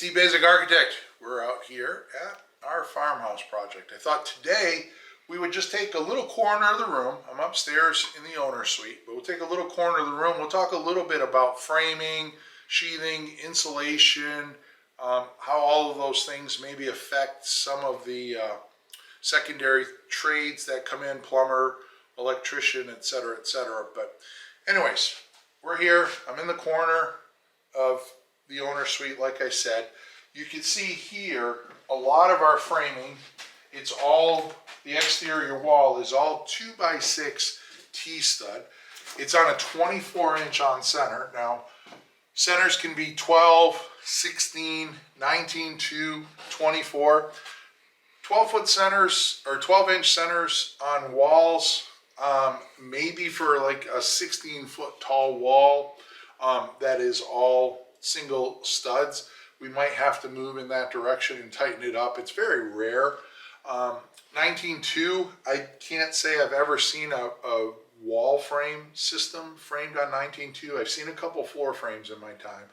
Steve Basic Architect. We're out here at our farmhouse project. I thought today we would just take a little corner of the room. I'm upstairs in the owner's suite, but we'll take a little corner of the room. We'll talk a little bit about framing, sheathing, insulation, how all of those things maybe affect some of the secondary trades that come in, plumber, electrician, etc., etc. But anyways, we're here. I'm in the corner of the owner's suite, like I said. You can see here a lot of our framing. It's all, the exterior wall is all 2x6 T-stud. It's on a 24-inch on center. Now, centers can be 12, 16, 19, 2, 24. 12-foot centers or 12-inch centers on walls, maybe for like a 16-foot tall wall that is all single studs. We might have to move in that direction and tighten it up. It's very rare. 19.2, I can't say I've ever seen a wall frame system framed on 19.2. I've seen a couple floor frames in my time,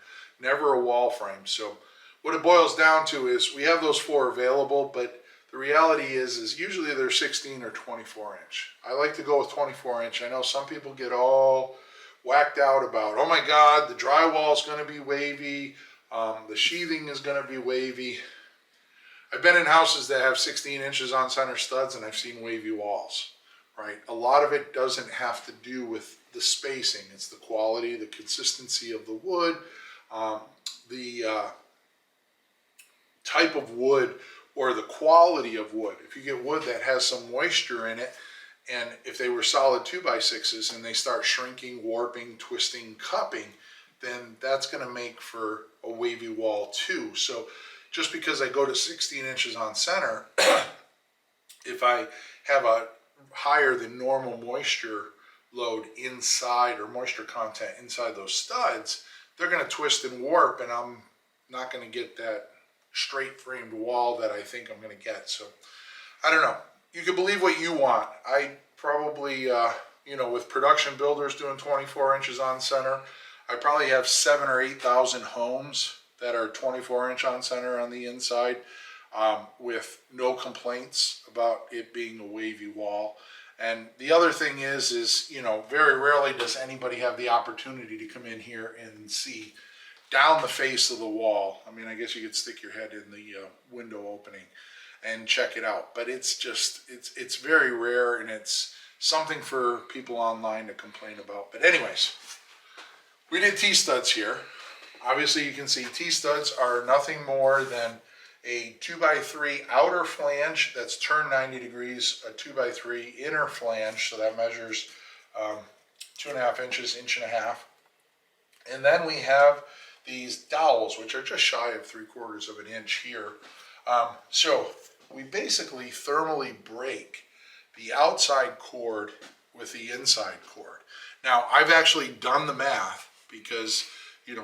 never a wall frame. So what it boils down to is we have those four available, but the reality is usually they're 16 or 24 inch. I like to go with 24 inch. I know some people get all whacked out about, oh my God, the drywall is going to be wavy. The sheathing is going to be wavy. I've been in houses that have 16 inches on center studs and I've seen wavy walls, right? A lot of it doesn't have to do with the spacing. It's the quality, the consistency of the wood, the type of wood, or the quality of wood. If you get wood that has some moisture in it, and if they were solid 2x6s and they start shrinking, warping, twisting, cupping, then that's going to make for a wavy wall too. So just because I go to 16 inches on center, if I have a higher than normal moisture load inside, or moisture content inside those studs, they're going to twist and warp, and I'm not going to get that straight framed wall that I think I'm going to get. So I don't know. You can believe what you want. I probably, with production builders doing 24 inches on center, I probably have 7,000 or 8,000 homes that are 24 inch on center on the inside, with no complaints about it being a wavy wall. And the other thing is, very rarely does anybody have the opportunity to come in here and see down the face of the wall. I mean, I guess you could stick your head in the window opening and check it out, but it's very rare, and it's something for people online to complain about. But anyways, we did T-studs here. Obviously you can see T-studs are nothing more than a 2x3 outer flange that's turned 90 degrees, a 2x3 inner flange, so that measures 2.5 inches, inch and a half. And then we have these dowels, which are just shy of 3/4 of an inch here. So we basically thermally break the outside cord with the inside cord. Now, I've actually done the math because,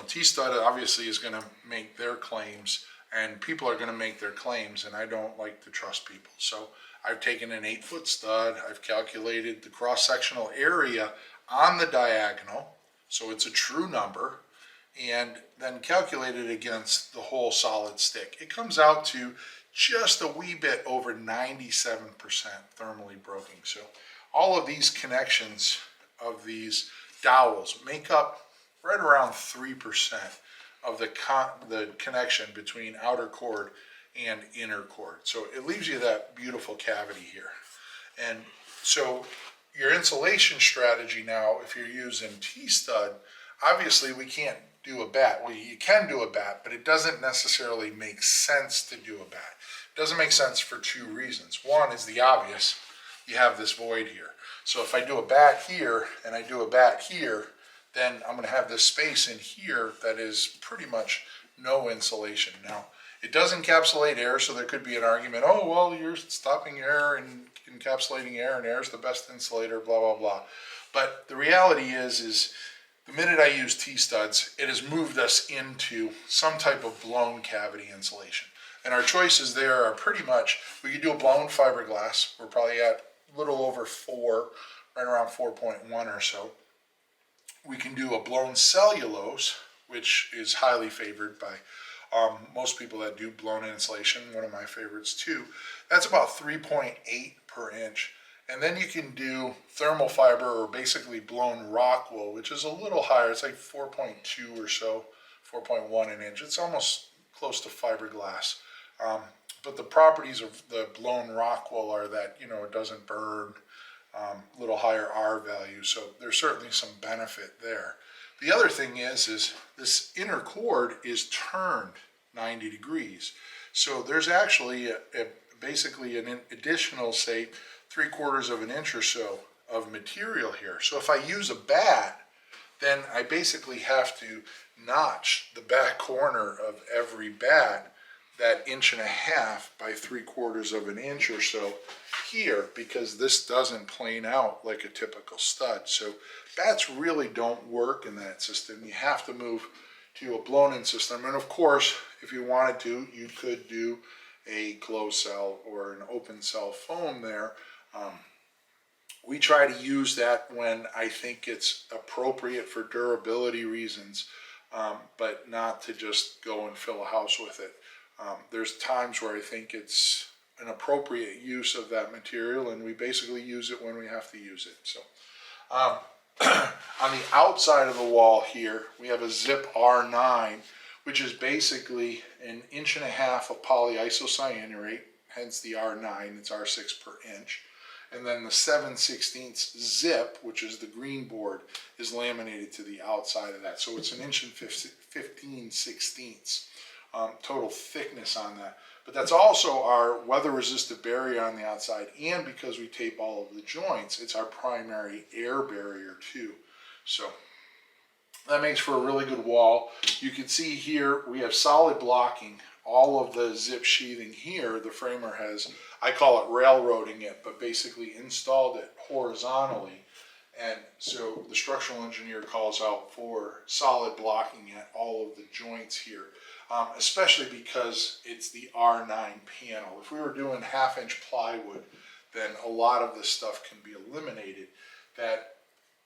T-stud obviously is going to make their claims, and people are going to make their claims, and I don't like to trust people. So I've taken an 8-foot stud, I've calculated the cross-sectional area on the diagonal, so it's a true number, and then calculated against the whole solid stick. It comes out to just a wee bit over 97% thermally broken. So all of these connections of these dowels make up right around 3% of the connection between outer cord and inner cord. So it leaves you that beautiful cavity here. And so your insulation strategy now, if you're using T-stud, obviously we can't do a bat. Well, you can do a bat, but it doesn't necessarily make sense to do a bat. It doesn't make sense for two reasons. One is the obvious. You have this void here. So if I do a bat here and I do a bat here, then I'm going to have this space in here that is pretty much no insulation. Now, it does encapsulate air, so there could be an argument, oh, well, you're stopping air and encapsulating air, and air is the best insulator, blah, blah, blah. But the reality is the minute I use T-studs, it has moved us into some type of blown cavity insulation. And our choices there are pretty much, we could do a blown fiberglass. We're probably at a little over 4, right around 4.1 or so. We can do a blown cellulose, which is highly favored by Most people that do blown insulation, one of my favorites too, that's about 3.8 per inch. And then you can do thermal fiber or basically blown rock wool, which is a little higher. It's like 4.2 or so, 4.1 an inch. It's almost close to fiberglass. But the properties of the blown rock wool are that, you know, it doesn't burn, a little higher R value. So there's certainly some benefit there. The other thing is this inner cord is turned 90 degrees. So there's actually basically an additional, say, 3/4 of an inch or so of material here. So if I use a bat, then I basically have to notch the back corner of every bat that 1.5 by 3/4 of an inch or so here, because this doesn't plane out like a typical stud. So bats really don't work in that system. You have to move to a blown-in system. And of course, if you wanted to, you could do a closed cell or an open cell foam there. We try to use that when I think it's appropriate for durability reasons, but not to just go and fill a house with it. There's times where I think it's an appropriate use of that material, and we basically use it when we have to use it. So on the outside of the wall here, we have a zip R9, which is basically 1.5 inches of polyisocyanurate, hence the R9, it's R6 per inch. And then the 7/16 zip, which is the green board, is laminated to the outside of that. So it's 1 inch and 15/16 total thickness on that. But that's also our weather-resistant barrier on the outside, and because we tape all of the joints, it's our primary air barrier too. So that makes for a really good wall. You can see here we have solid blocking. All of the zip sheathing here, the framer has, I call it railroading it, but basically installed it horizontally. And so the structural engineer calls out for solid blocking at all of the joints here, especially because it's the R9 panel. If we were doing 1/2 inch plywood, then a lot of this stuff can be eliminated. That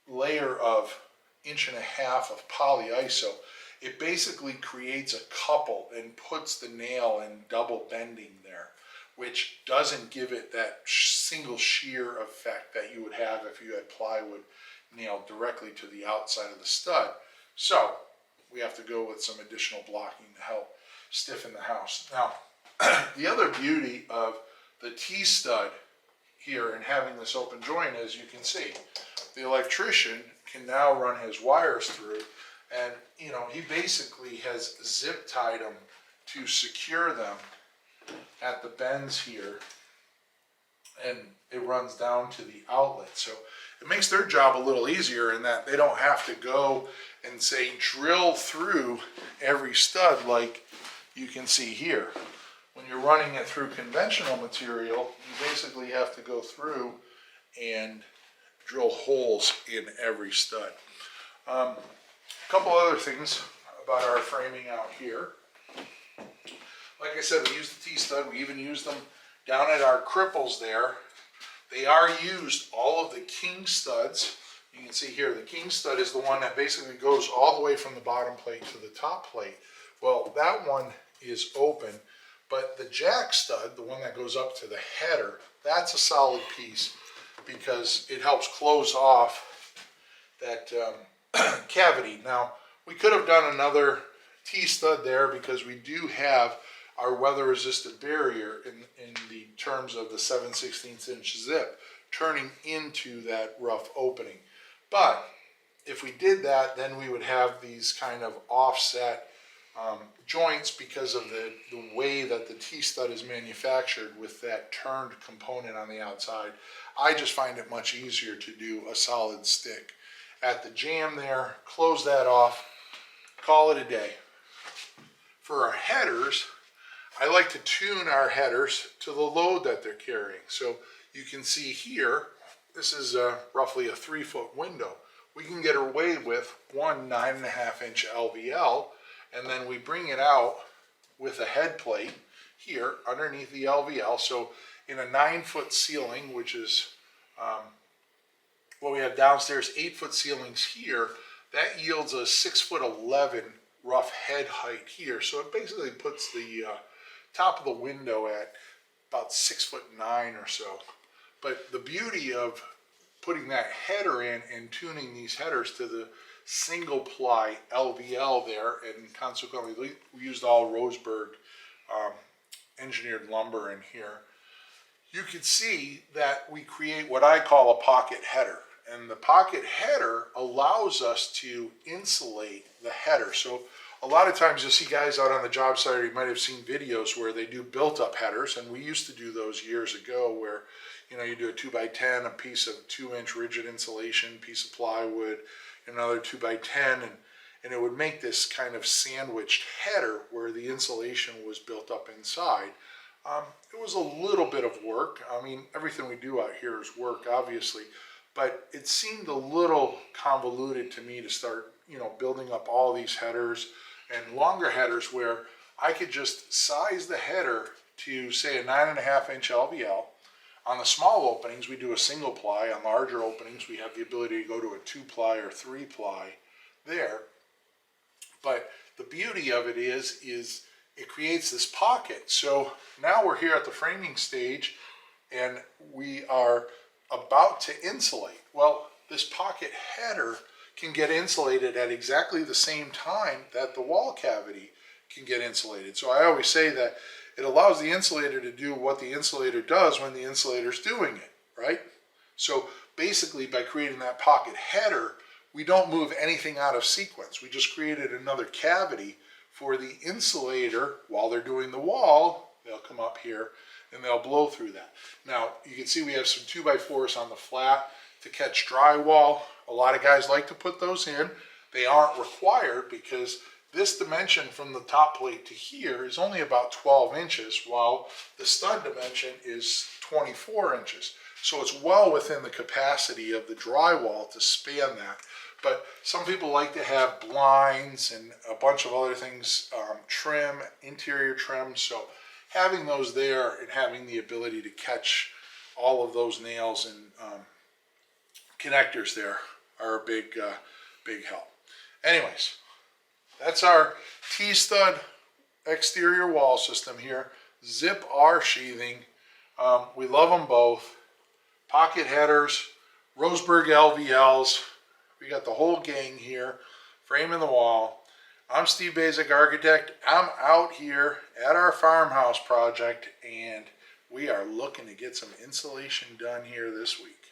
layer of 1.5 inch of polyiso, it basically creates a couple and puts the nail in double bending there, which doesn't give it that single shear effect that you would have if you had plywood nailed directly to the outside of the stud. So we have to go with some additional blocking to help stiffen the house. Now, the other beauty of the T-stud here and having this open joint, as you can see, the electrician can now run his wires through, and you know, he basically has zip tied them to secure them at the bends here, and it runs down to the outlet. So it makes their job a little easier in that they don't have to go and say drill through every stud like you can see here. When you're running it through conventional material, you basically have to go through and drill holes in every stud. A couple other things about our framing out here. Like I said, we use the T-stud. We even use them down at our cripples there. They are used, all of the king studs. You can see here, the king stud is the one that basically goes all the way from the bottom plate to the top plate. Well, that one is open, but the jack stud, the one that goes up to the header, that's a solid piece because it helps close off that cavity. Now, we could have done another T-stud there because we do have our weather-resistant barrier in the terms of the 7/16 inch zip turning into that rough opening. But if we did that, then we would have these kind of offset joints because of the way that the T-stud is manufactured with that turned component on the outside. I just find it much easier to do a solid stick at the jamb there, close that off, call it a day. For our headers, I like to tune our headers to the load that they're carrying. So you can see here, this is roughly a 3-foot window. We can get away with one 9.5 inch LVL, and then we bring it out with a head plate here underneath the LVL. So in a 9-foot ceiling, which is what we have downstairs, 8-foot ceilings here, that yields a 6'11" rough head height here. So it basically puts the top of the window at about 6'9" or so. But the beauty of putting that header in and tuning these headers to the single ply LVL there, and consequently we used all Roseburg engineered lumber in here, you can see that we create what I call a pocket header. And the pocket header allows us to insulate the header. So a lot of times you'll see guys out on the job site, or you might have seen videos where they do built-up headers, and we used to do those years ago where, you know, you do a 2x10, a piece of 2-inch rigid insulation, piece of plywood, another 2x10, and it would make this kind of sandwiched header where the insulation was built up inside. It was a little bit of work. I mean, everything we do out here is work, obviously, but it seemed a little convoluted to me to start, you know, building up all these headers and longer headers where I could just size the header to, say, a 9.5-inch LVL. On the small openings, we do a single ply. On larger openings, we have the ability to go to a 2-ply or 3-ply there. But the beauty of it is it creates this pocket. So now we're here at the framing stage and we are about to insulate. Well, this pocket header can get insulated at exactly the same time that the wall cavity can get insulated. So I always say that it allows the insulator to do what the insulator does when the insulator's doing it, right? So basically by creating that pocket header, we don't move anything out of sequence. We just created another cavity for the insulator. While they're doing the wall, they'll come up here and they'll blow through that. Now, you can see we have some 2x4s on the flat to catch drywall. A lot of guys like to put those in. They aren't required because this dimension from the top plate to here is only about 12 inches, while the stud dimension is 24 inches. So it's well within the capacity of the drywall to span that. But some people like to have blinds and a bunch of other things, trim, interior trim. So having those there and having the ability to catch all of those nails and connectors there are a big help. Anyways, that's our T-stud exterior wall system here. Zip R sheathing. We love them both. Pocket headers, Roseburg LVLs. We got the whole gang here, framing the wall. I'm Steve Basic Architect. I'm out here at our farmhouse project, and we are looking to get some insulation done here this week.